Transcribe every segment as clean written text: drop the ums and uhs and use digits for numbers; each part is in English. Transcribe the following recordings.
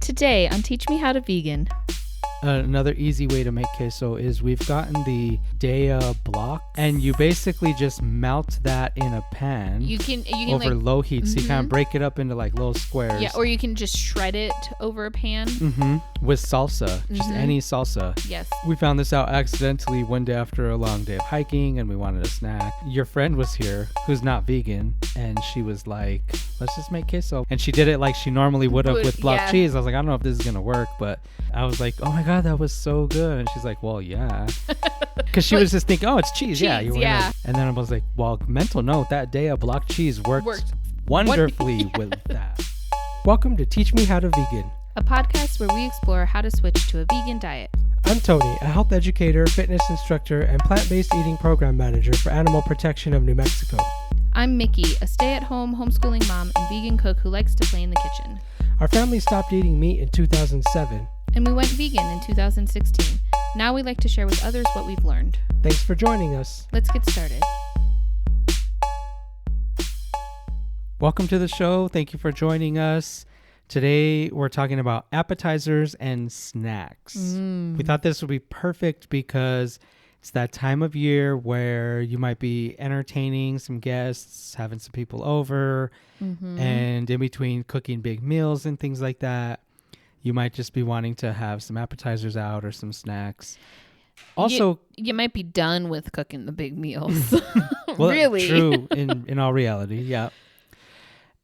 Today on Teach Me How to Vegan. Another easy way to make queso is we've gotten the Daya block, and you basically just melt that in a pan. You can over like, low heat, so you kind of break it up into like little squares. Yeah, or you can just shred it over a pan. With salsa, just any salsa. Yes. We found this out accidentally one day after a long day of hiking, and we wanted a snack. Your friend was here, who's not vegan, and she was like, "Let's just make queso." And she did it like she normally would have with block cheese. I was like, I don't know if this is gonna work, but I was like, oh my god, that was so good. And she's like, well, yeah, because she was just thinking, oh, it's cheese. Yeah, you were right. And then I was like, well, mental note, that day of block cheese worked wonderfully with that. Welcome to Teach Me How to Vegan, a podcast where we explore how to switch to a vegan diet. I'm Tony, a health educator, fitness instructor, and plant-based eating program manager for Animal Protection of New Mexico. I'm Mickey, a stay-at-home homeschooling mom and vegan cook who likes to play in the kitchen. Our family stopped eating meat in 2007. And we went vegan in 2016. Now we like to share with others what we've learned. Thanks for joining us. Let's get started. Welcome to the show. Thank you for joining us. Today we're talking about appetizers and snacks. We thought this would be perfect because it's that time of year where you might be entertaining some guests, having some people over, and in between cooking big meals and things like that, you might just be wanting to have some appetizers out or some snacks. Also, you might be done with cooking the big meals. Well, really? True, in all reality, yeah.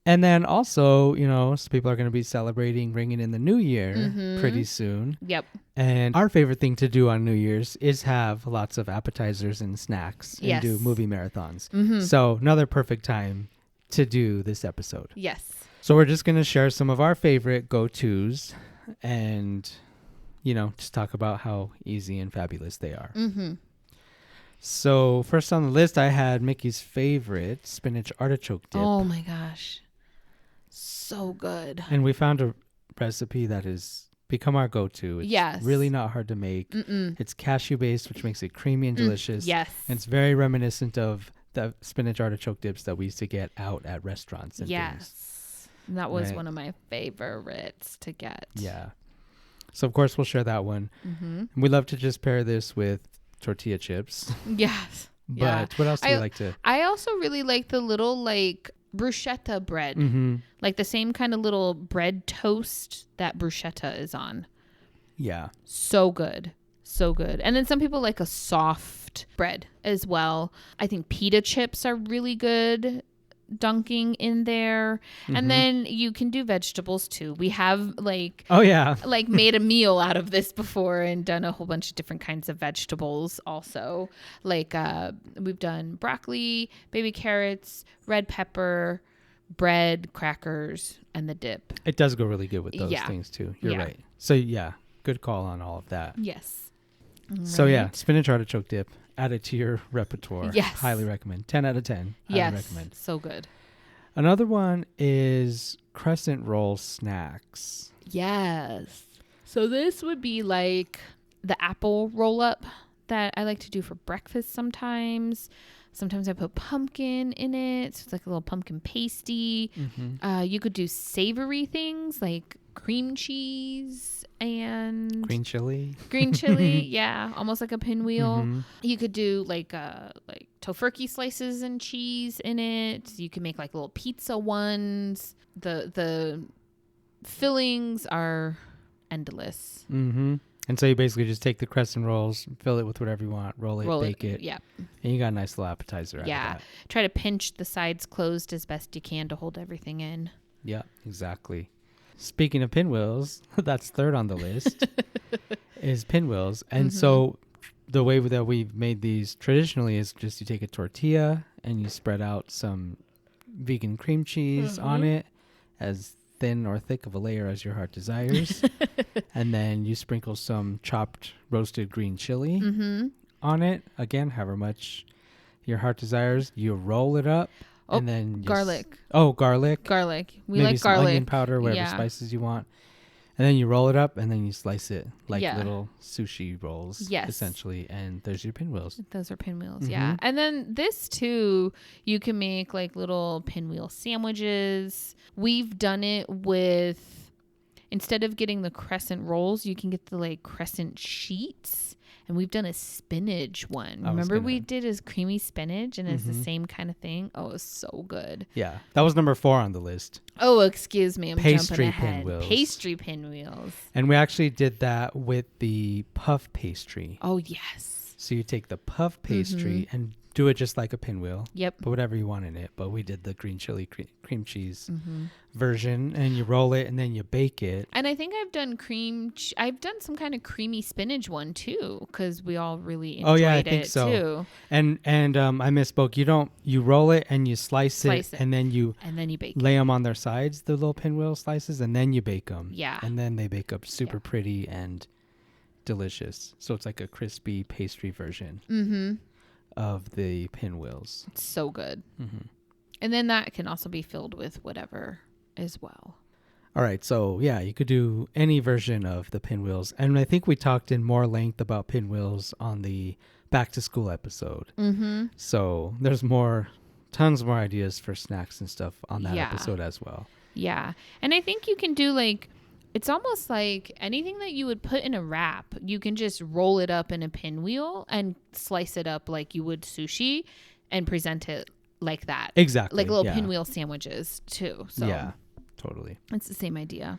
And then also, you know, some people are going to be celebrating ringing in the new year pretty soon. Yep. And our favorite thing to do on New Year's is have lots of appetizers and snacks and do movie marathons. So another perfect time to do this episode. Yes. So we're just going to share some of our favorite go-tos and, you know, just talk about how easy and fabulous they are. So first on the list, I had Mickey's favorite spinach artichoke dip. Oh my gosh. So good. And we found a recipe that has become our go-to. It's really not hard to make. It's cashew-based, which makes it creamy and delicious. Yes. And it's very reminiscent of the spinach artichoke dips that we used to get out at restaurants and things. That was one of my favorites to get. Yeah. So, of course, we'll share that one. And we love to just pair this with tortilla chips. Yes. But what else do you like to? I also really like the little, like, bruschetta bread. Like the same kind of little bread toast that bruschetta is on. Yeah. So good. So good. And then some people like a soft bread as well. I think pita chips are really good dunking in there. And then you can do vegetables too. We have like made a meal out of this before and done a whole bunch of different kinds of vegetables also. Like we've done broccoli, baby carrots, red pepper, bread, crackers, and the dip. It does go really good with those things too. You're right. So good call on all of that. Yes. So spinach artichoke dip. Add it to your repertoire. Yes. Highly recommend. 10 out of 10. Yes. Highly recommend. So good. Another one is crescent roll snacks. Yes. So this would be like the apple roll up that I like to do for breakfast sometimes. Sometimes I put pumpkin in it. So it's like a little pumpkin pasty. You could do savory things like cream cheese and green chili. Yeah, almost like a pinwheel. You could do like tofurkey slices and cheese in it. You can make like little pizza ones. The fillings are endless. And so you basically just take the crescent rolls, fill it with whatever you want, roll it, bake it. Yeah. And you got a nice little appetizer out of that. Try to pinch the sides closed as best you can to hold everything in. Yeah, exactly. Speaking of pinwheels, that's third on the list, is pinwheels. And so the way that we've made these traditionally is just you take a tortilla and you spread out some vegan cream cheese on it as thin or thick of a layer as your heart desires. And then you sprinkle some chopped roasted green chili on it. Again, however much your heart desires. You roll it up. And then garlic. Garlic. We Maybe like some garlic. onion powder, whatever spices you want. And then you roll it up and then you slice it like little sushi rolls, essentially. And there's your pinwheels. Those are pinwheels, yeah. And then this too, you can make like little pinwheel sandwiches. We've done it with instead of getting the crescent rolls, you can get the like crescent sheets. And we've done a spinach one. Remember we did his creamy spinach, and it's the same kind of thing. Oh, it was so good. Yeah, that was number 4 on the list. Oh, excuse me, I'm Pastry jumping ahead. Pinwheels. Pastry pinwheels. And we actually did that with the puff pastry. Oh yes. So you take the puff pastry and do it just like a pinwheel. Yep. Put whatever you want in it. But we did the green chili cream cheese version, and you roll it and then you bake it. And I think I've done I've done some kind of creamy spinach one too, because we all really enjoyed I think so. Too. And I misspoke. You roll it and you slice it, and then you bake lay them on their sides, the little pinwheel slices, and then you bake them. Yeah. And then they bake up super pretty and delicious. So it's like a crispy pastry version of the pinwheels. It's so good. And then that can also be filled with whatever as well. All right. So yeah, you could do any version of the pinwheels. And I think we talked in more length about pinwheels on the back to school episode. So there's tons more ideas for snacks and stuff on that episode as well. Yeah. And I think you can do like, it's almost like anything that you would put in a wrap, you can just roll it up in a pinwheel and slice it up like you would sushi and present it like that. Exactly. Like little pinwheel sandwiches too. So yeah, totally. It's the same idea.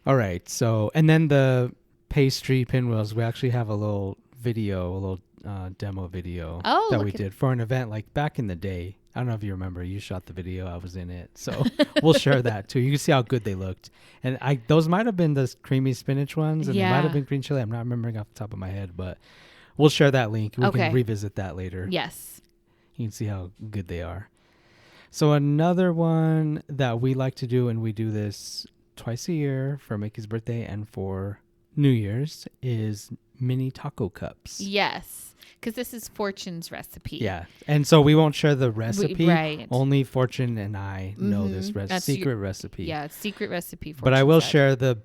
All right. So, and then the pastry pinwheels, we actually have a little demo video that we did for an event like back in the day. I don't know if you remember. You shot the video. I was in it. So we'll share that too. You can see how good they looked. And those might have been the creamy spinach ones. And they might have been green chili. I'm not remembering off the top of my head. But we'll share that link. We can revisit that later. Yes. You can see how good they are. So another one that we like to do, and we do this twice a year for Mickey's birthday and for New Year's, is mini taco cups. Yes. Because this is Fortune's recipe. Yeah. And so we won't share the recipe. Right. Only Fortune and I know this secret recipe. Yeah, it's secret recipe. But I will share the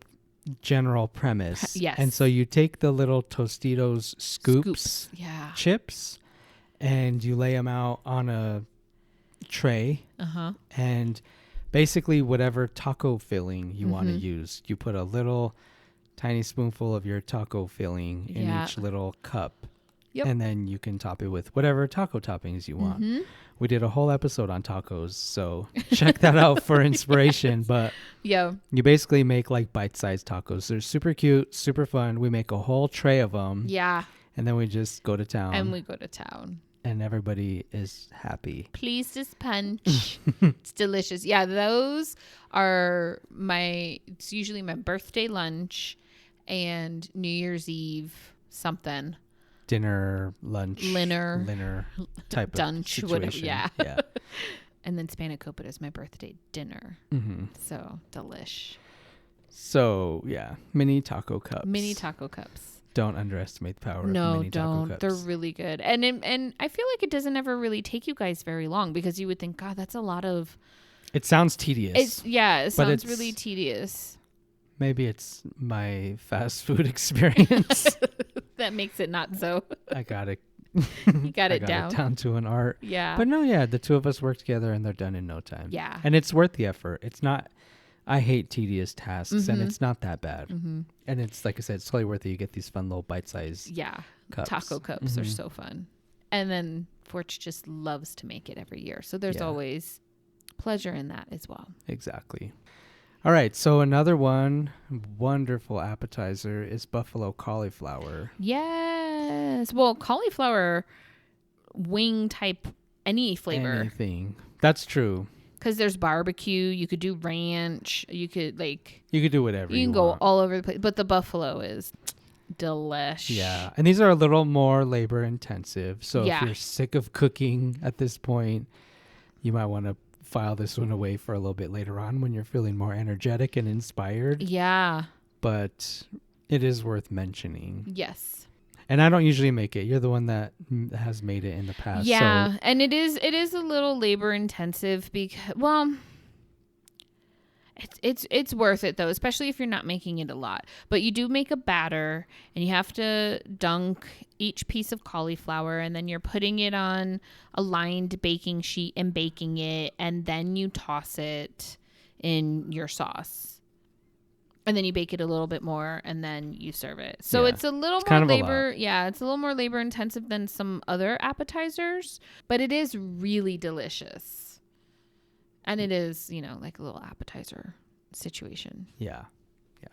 general premise. Yes. And so you take the little Tostitos scoops. Yeah. Chips, and you lay them out on a tray. And basically whatever taco filling you want to use, you put a little tiny spoonful of your taco filling in each little cup. Yep. And then you can top it with whatever taco toppings you want. We did a whole episode on tacos, so check that out for inspiration. But you basically make like bite-sized tacos. They're super cute, super fun. We make a whole tray of them. Yeah. And then we just go to town. And everybody is happy. Please just punch. It's delicious. Yeah, those are it's usually my birthday lunch and New Year's Eve something. Dinner, lunch, dinner type dunch, of situation. Whatever. Yeah. And then spanakopita is my birthday dinner. So delish. So yeah, mini taco cups. Don't underestimate the power of mini taco cups. They're really good. And I feel like it doesn't ever really take you guys very long, because you would think, God, that's a lot of. It sounds tedious. It sounds really tedious. Maybe it's my fast food experience. That makes it not so. I got it. You got it down to an art. Yeah. But no, the two of us work together and they're done in no time. Yeah. And it's worth the effort. It's not, I hate tedious tasks and it's not that bad. And it's, like I said, it's totally worth it. You get these fun little bite-sized cups. Taco cups are so fun. And then Forge just loves to make it every year. So there's always pleasure in that as well. Exactly. All right, so another wonderful appetizer is buffalo cauliflower. Yes. Well, cauliflower wing type, any flavor. Anything. That's true. Because there's barbecue. You could do ranch. You could do whatever you can want. go all over the place. But the buffalo is delish. Yeah. And these are a little more labor intensive. So if you're sick of cooking at this point, you might want to file this one away for a little bit later on when you're feeling more energetic and inspired. Yeah. But it is worth mentioning. Yes. And I don't usually make it. You're the one that has made it in the past. Yeah. So. And it is a little labor intensive because, well, it's worth it though, especially if you're not making it a lot. But you do make a batter and you have to dunk each piece of cauliflower, and then you're putting it on a lined baking sheet and baking it, and then you toss it in your sauce. And then you bake it a little bit more and then you serve it. So it's a little it's more kind of labor. Yeah, it's a little more labor intensive than some other appetizers, but it is really delicious. And it is, like a little appetizer situation. Yeah. Yeah.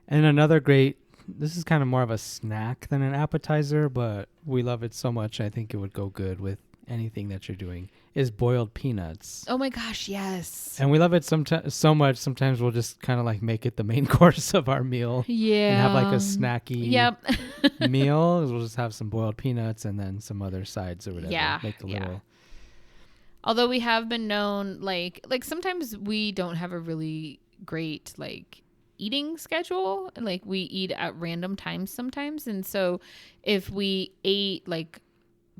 And another great, this is kind of more of a snack than an appetizer, but we love it so much. I think it would go good with anything that you're doing, is boiled peanuts. Oh my gosh, yes. And we love it so much. Sometimes we'll just kind of like make it the main course of our meal. Yeah. And have like a snacky meal. We'll just have some boiled peanuts and then some other sides or whatever. Yeah. Make a little. Although we have been known, like sometimes we don't have a really great like eating schedule. Like we eat at random times sometimes. And so if we ate like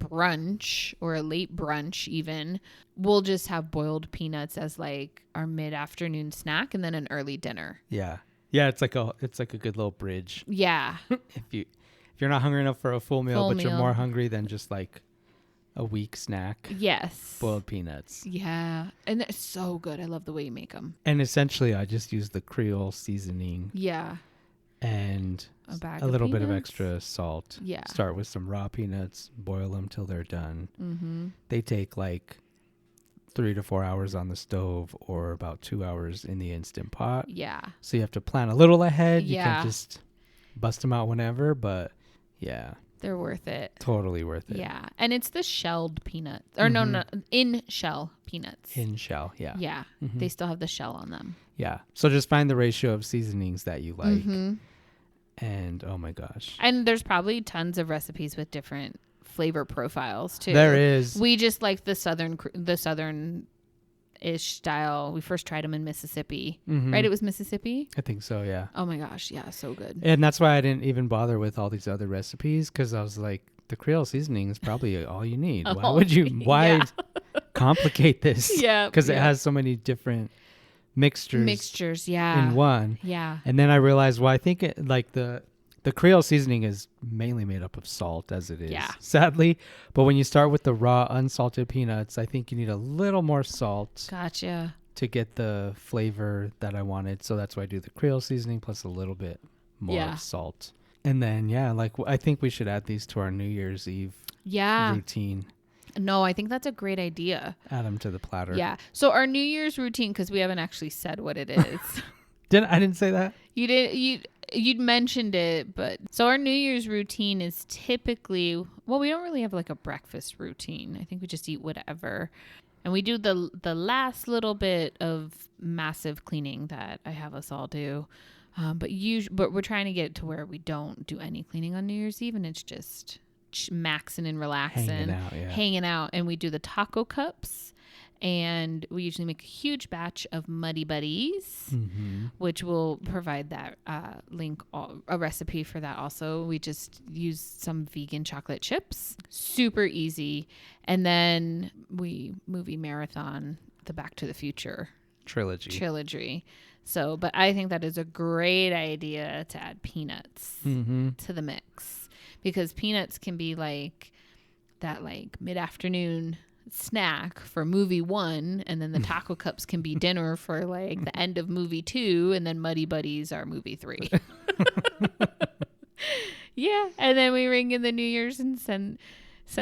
brunch or a late brunch even, we'll just have boiled peanuts as like our mid-afternoon snack and then an early dinner. Yeah, it's like a good little bridge. Yeah. if you're not hungry enough for a full meal, but meal. you're more hungry than just like a weak snack. Yes. Boiled peanuts. Yeah, and they're so good. I love the way you make them. And essentially I just use the Creole seasoning. Yeah. And a little bit of peanuts. extra salt. Yeah. Start with some raw peanuts, boil them till they're done. Mm-hmm. They take like 3 to 4 hours on the stove or about 2 hours in the Instant Pot. Yeah. So you have to plan a little ahead. Yeah. You can't just bust them out whenever, but yeah. They're worth it. Totally worth it. Yeah. And it's the shelled peanuts. Or no, in shell peanuts. In shell, yeah. Yeah. Mm-hmm. They still have the shell on them. Yeah. So just find the ratio of seasonings that you like. Mm-hmm. And oh my gosh. And there's probably tons of recipes with different flavor profiles too. There is. We just like the southern-ish style. We first tried them in Mississippi. Mm-hmm. Right? It was Mississippi? I think so, yeah. Oh my gosh. Yeah. So good. And that's why I didn't even bother with all these other recipes, because I was like, the Creole seasoning is probably all you need. Why complicate this? Yeah. Because it has so many different mixtures yeah. in one. Yeah. And then I realized, well, I think the Creole seasoning is mainly made up of salt, as it is, sadly. But when you start with the raw, unsalted peanuts, I think you need a little more salt. Gotcha. To get the flavor that I wanted. So that's why I do the Creole seasoning plus a little bit more salt. And then, I think we should add these to our New Year's Eve routine. No, I think that's a great idea. Add them to the platter. Yeah. So our New Year's routine, because we haven't actually said what it is. I didn't say that? You did. You'd mentioned it, but so our New Year's routine is typically, well, we don't really have like a breakfast routine. I think we just eat whatever. And we do the last little bit of massive cleaning that I have us all do. But we're trying to get to where we don't do any cleaning on New Year's Eve, and it's just maxing and relaxing, hanging out. And we do the taco cups, and we usually make a huge batch of Muddy Buddies, which will provide that a recipe for that also. We just use some vegan chocolate chips, super easy. And then we movie marathon the Back to the Future trilogy. So, but I think that is a great idea to add peanuts to the mix, because peanuts can be like that like mid-afternoon snack for movie 1, and then the taco cups can be dinner for like the end of movie 2, and then Muddy Buddies are movie 3. Yeah, and then we ring in the New Year's and send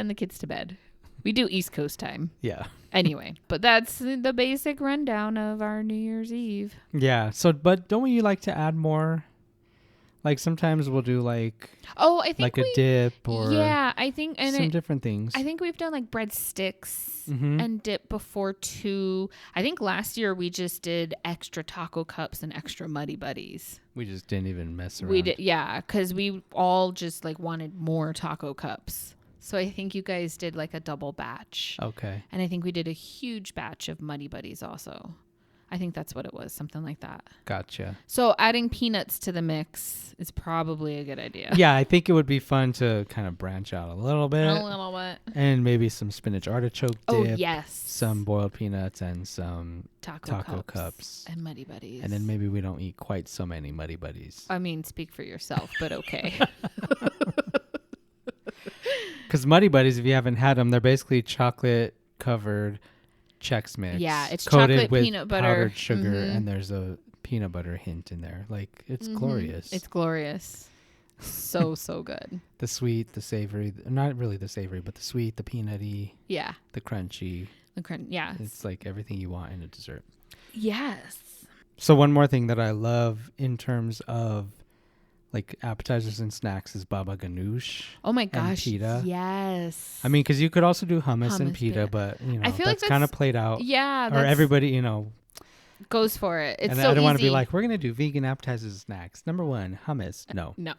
the kids to bed. We do East Coast time. Yeah. Anyway, but that's the basic rundown of our New Year's Eve. Yeah. So, but don't you like to add more? Like sometimes we'll do like I think like a dip or I think some different things. I think we've done like breadsticks and dip before too. I think last year we just did extra taco cups and extra Muddy Buddies. We just didn't even mess around. We did, because we all just like wanted more taco cups. So I think you guys did like a double batch. Okay. And I think we did a huge batch of Muddy Buddies also. I think that's what it was, something like that. Gotcha. So adding peanuts to the mix is probably a good idea. Yeah, I think it would be fun to kind of branch out a little bit. And maybe some spinach artichoke dip. Oh, yes. Some boiled peanuts and some taco cups. And Muddy Buddies. And then maybe we don't eat quite so many Muddy Buddies. I mean, speak for yourself, but okay. Because Muddy Buddies, if you haven't had them, they're basically chocolate-covered Chex Mix. Yeah, it's coated chocolate with peanut butter, powdered sugar, and there's a peanut butter hint in there. Like, it's glorious. It's glorious. So good. The sweet, the savory, not really the savory, but the sweet, the peanutty. Yeah. The crunchy. Yeah. It's like everything you want in a dessert. Yes. So one more thing that I love in terms of like appetizers and snacks is baba ganoush. Oh my gosh. And pita. Yes. I mean, because you could also do hummus and pita, but you know, I feel that's like kind of played out. Yeah. Or everybody, you know, goes for it. It's and so I don't want to easy. be like, we're going to do vegan appetizers and snacks. Number 1, hummus. No. No.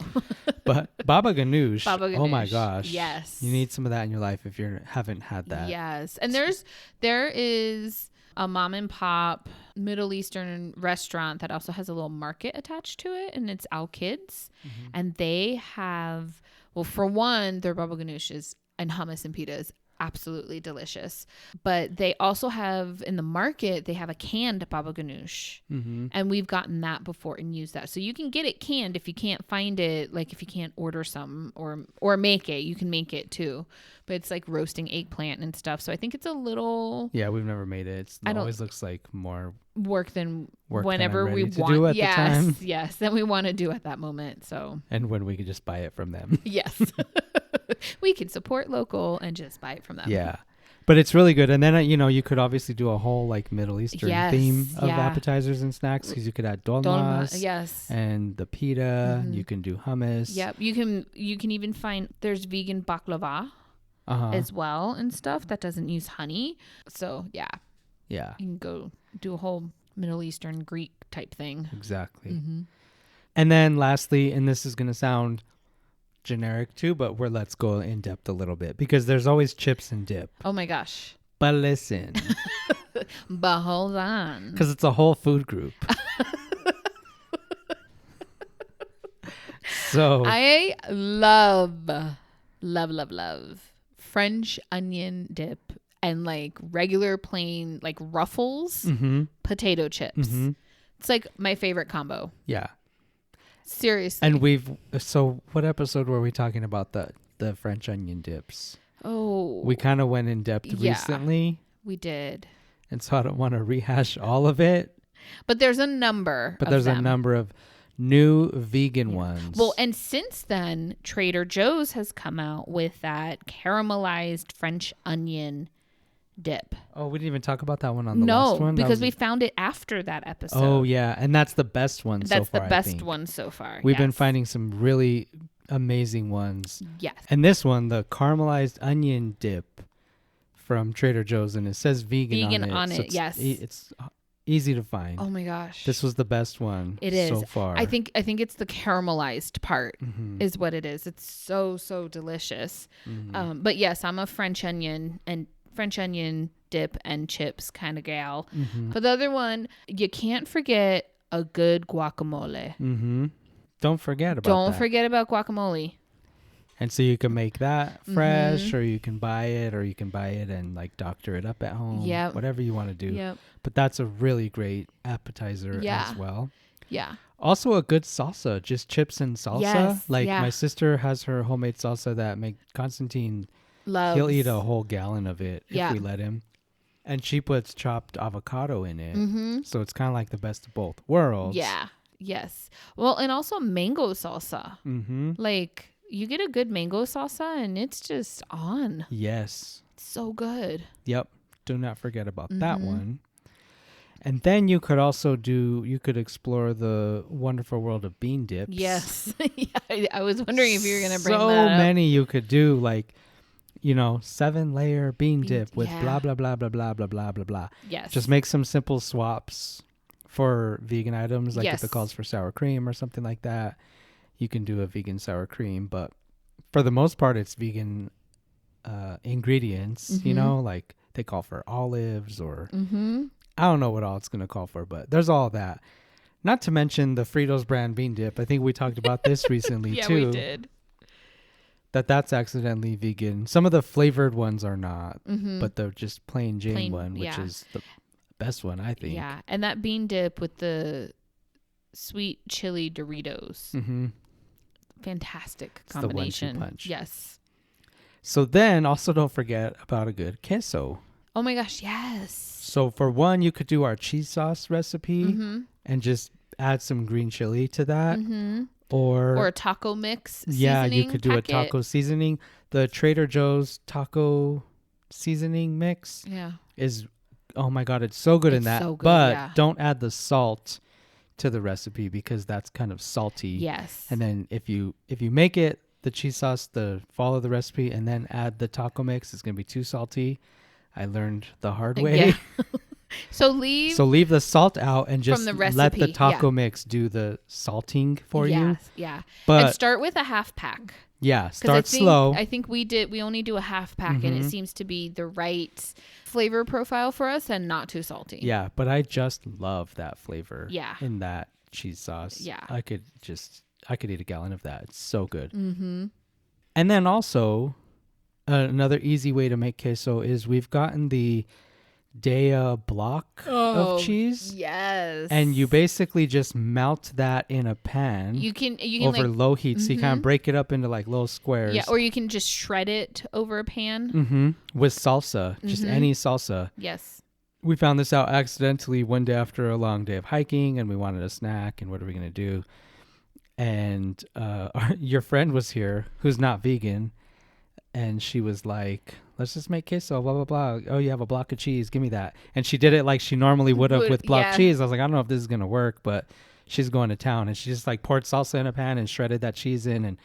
But baba ganoush. Baba ganoush. Oh my gosh. Yes. You need some of that in your life if you haven't had that. Yes. And there is a mom and pop Middle Eastern restaurant that also has a little market attached to it, and it's Al Kids. And they have, well, for one, their baba ganoush and hummus and pita is absolutely delicious. But they also have in the market, they have a canned baba ganoush. And we've gotten that before and used that. So you can get it canned if you can't find it, like if you can't order some or make it, you can make it too. But it's like roasting eggplant and stuff. So I think it's a little... Yeah, we've never made it. It always looks like more work than work whenever than I'm we ready to want. do at the time. Yes, than we want to do at that moment. So and when we could just buy it from them. yes, we can support local and just buy it from them. Yeah, but it's really good. And then you know, you could obviously do a whole like Middle Eastern theme of appetizers and snacks, because you could add dolmas. Yes, and the pita. You can do hummus. Yep, you can even find there's vegan baklava as well and stuff that doesn't use honey. So yeah, you can go do a whole Middle Eastern Greek type thing. Exactly. And then lastly, and this is going to sound generic too, but let's go in depth a little bit, because there's always chips and dip. Oh my gosh. But listen. But hold on. Because it's a whole food group. So I love French onion dip and like regular plain like Ruffles potato chips. It's like my favorite combo. Yeah. Seriously. And so what episode were we talking about the French onion dips? Oh. We kind of went in depth recently. We did. And so I don't want to rehash all of it. But there's a number a number of new vegan ones. Well, and since then, Trader Joe's has come out with that caramelized French onion dip. Oh, we didn't even talk about that one on the last one? No, because we found it after that episode. Oh, yeah. And that's the best one so far. That's the best one so far. We've been finding some really amazing ones. Yes. And this one, the caramelized onion dip from Trader Joe's, and it says vegan on it. So yes. It's easy to find. Oh my gosh. This was the best one so far. I think it's the caramelized part is what it is. It's so delicious. But yes, I'm a French onion dip and chips kind of gal. But the other one, you can't forget a good guacamole. Don't forget about guacamole. And so you can make that fresh, or you can buy it, and like doctor it up at home. Yeah, whatever you want to do. Yep. But that's a really great appetizer as well. Yeah. Also a good salsa, just chips and salsa. Yes, my sister has her homemade salsa that Constantine loves. He'll eat a whole gallon of it if we let him. And she puts chopped avocado in it. So it's kind of like the best of both worlds. Yeah. Yes. Well, and also mango salsa. Like you get a good mango salsa and it's just on. Yes. It's so good. Yep. Do not forget about that one. And then you could also explore the wonderful world of bean dips. Yes. I was wondering if you were going to bring that up. So many you could do, like, 7-layer bean dip with blah, blah, blah, blah, blah, blah, blah, blah, blah. Yes. Just make some simple swaps for vegan items, like if it calls for sour cream or something like that. You can do a vegan sour cream, but for the most part, it's vegan ingredients, like they call for olives or I don't know what all it's going to call for, but there's all that. Not to mention the Fritos brand bean dip. I think we talked about this recently too. Yeah, we did. That's accidentally vegan. Some of the flavored ones are not, but they're just plain Jane one, which is the best one, I think. Yeah, and that bean dip with the sweet chili Doritos. Fantastic combination. It's the 1-2 punch. Yes. So then also don't forget about a good queso. Oh my gosh, yes. So for one, you could do our cheese sauce recipe and just add some green chili to that. Mm-hmm. Or a taco mix yeah, you could do packet. a taco seasoning. The Trader Joe's taco seasoning mix is, oh my God, it's so good in that. So good, but don't add the salt to the recipe because that's kind of salty. Yes. And then if you make it, the cheese sauce, follow the recipe and then add the taco mix, it's going to be too salty. I learned the hard way. Yeah. So leave the salt out and just recipe, let the taco mix do the salting for you. Yeah. But and start with a half pack. Yeah, start slow. I think we only do a half pack and it seems to be the right flavor profile for us and not too salty. Yeah, but I just love that flavor in that cheese sauce. Yeah. I could eat a gallon of that. It's so good. Mm-hmm. And then also another easy way to make queso is we've gotten the Daya block of cheese. Yes. And you basically just melt that in a pan. You can over low heat. So you kind of break it up into like little squares. Yeah, or you can just shred it over a pan. With salsa. Just any salsa. Yes. We found this out accidentally one day after a long day of hiking and we wanted a snack and what are we going to do? And your friend was here who's not vegan. And she was like, let's just make queso, blah, blah, blah. Oh, you have a block of cheese. Give me that. And she did it like she normally would have with block cheese. I was like, I don't know if this is going to work, but she's going to town. And she just like poured salsa in a pan and shredded that cheese in and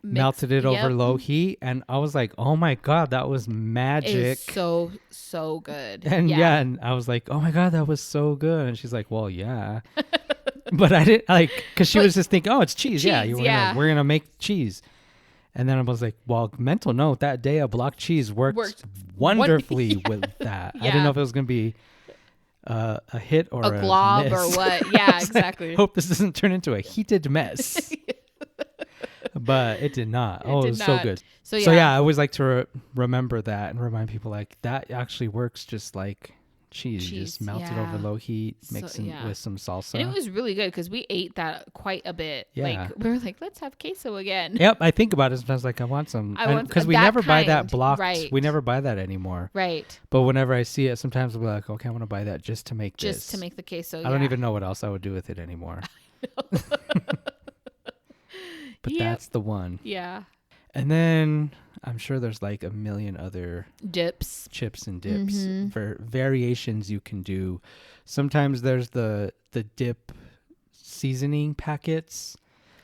melted it over low heat. And I was like, oh my God, that was magic. It's so good. And and I was like, oh my God, that was so good. And she's like, well, yeah. But I didn't because she was just thinking, oh, it's cheese. We're going to make cheese. And then I was like, well, mental note, that day a block cheese worked wonderfully with that. I didn't know if it was going to be a hit or a glob miss. or what. Yeah, exactly. Hope this doesn't turn into a heated mess. But it did not. It was so good. So I always like to remember that and remind people like that actually works just like cheese. You just melt it over low heat, mix it with some salsa. And it was really good because we ate that quite a bit. Yeah. Like we were like, let's have queso again. Yep, I think about it sometimes. Like I want some because we never buy that blocked. Right. We never buy that anymore. Right. But whenever I see it, sometimes I'll be like, okay, I want to buy that just to make this. Just to make the queso. I don't even know what else I would do with it anymore. But that's the one. Yeah. And then I'm sure there's like a million other chips and dips for variations you can do. Sometimes there's the dip seasoning packets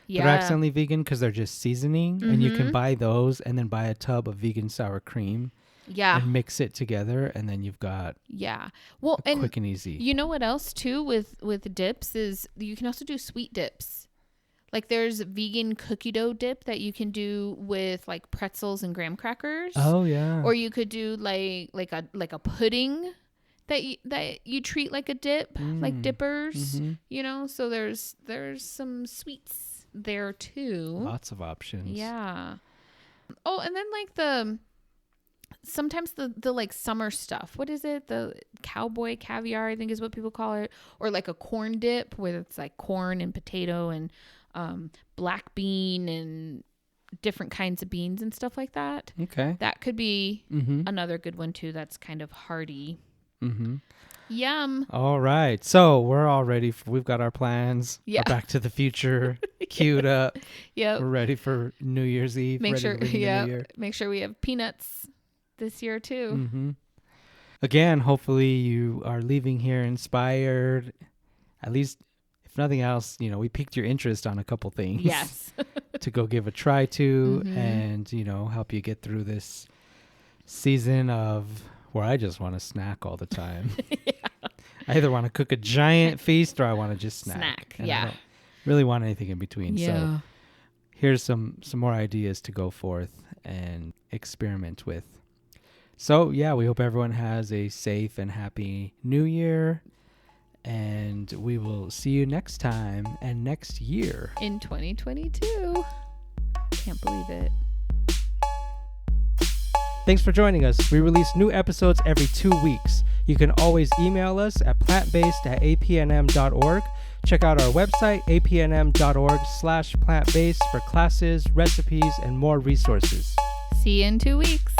that are accidentally vegan because they're just seasoning, and you can buy those and then buy a tub of vegan sour cream. Yeah. And mix it together, and then you've got quick and easy. You know what else too with dips is you can also do sweet dips. Like there's vegan cookie dough dip that you can do with like pretzels and graham crackers. Oh yeah. Or you could do like a pudding that you treat like a dip, like dippers. You know, so there's some sweets there too. Lots of options. Yeah. Oh, and then like sometimes the like summer stuff. What is it? The cowboy caviar, I think is what people call it. Or like a corn dip where it's like corn and potato and black bean and different kinds of beans and stuff like that. Okay. That could be another good one too. That's kind of hearty. Yum. All right. So we're all ready. We've got our plans. Yeah. Our Back to the Future queued up. Yep. We're ready for New Year's Eve. Make sure we have peanuts this year too. Again, hopefully you are leaving here inspired. At least, if nothing else, we piqued your interest on a couple things. Yes. To go give a try to and, help you get through this season of where I just want to snack all the time. I either want to cook a giant feast or I want to just snack. And I don't really want anything in between. Yeah. So here's some more ideas to go forth and experiment with. So, we hope everyone has a safe and happy New Year. And we will see you next time and next year. In 2022. Can't believe it. Thanks for joining us. We release new episodes every 2 weeks. You can always email us at plantbased@apnm.org. Check out our website, apnm.org/plantbased for classes, recipes, and more resources. See you in 2 weeks.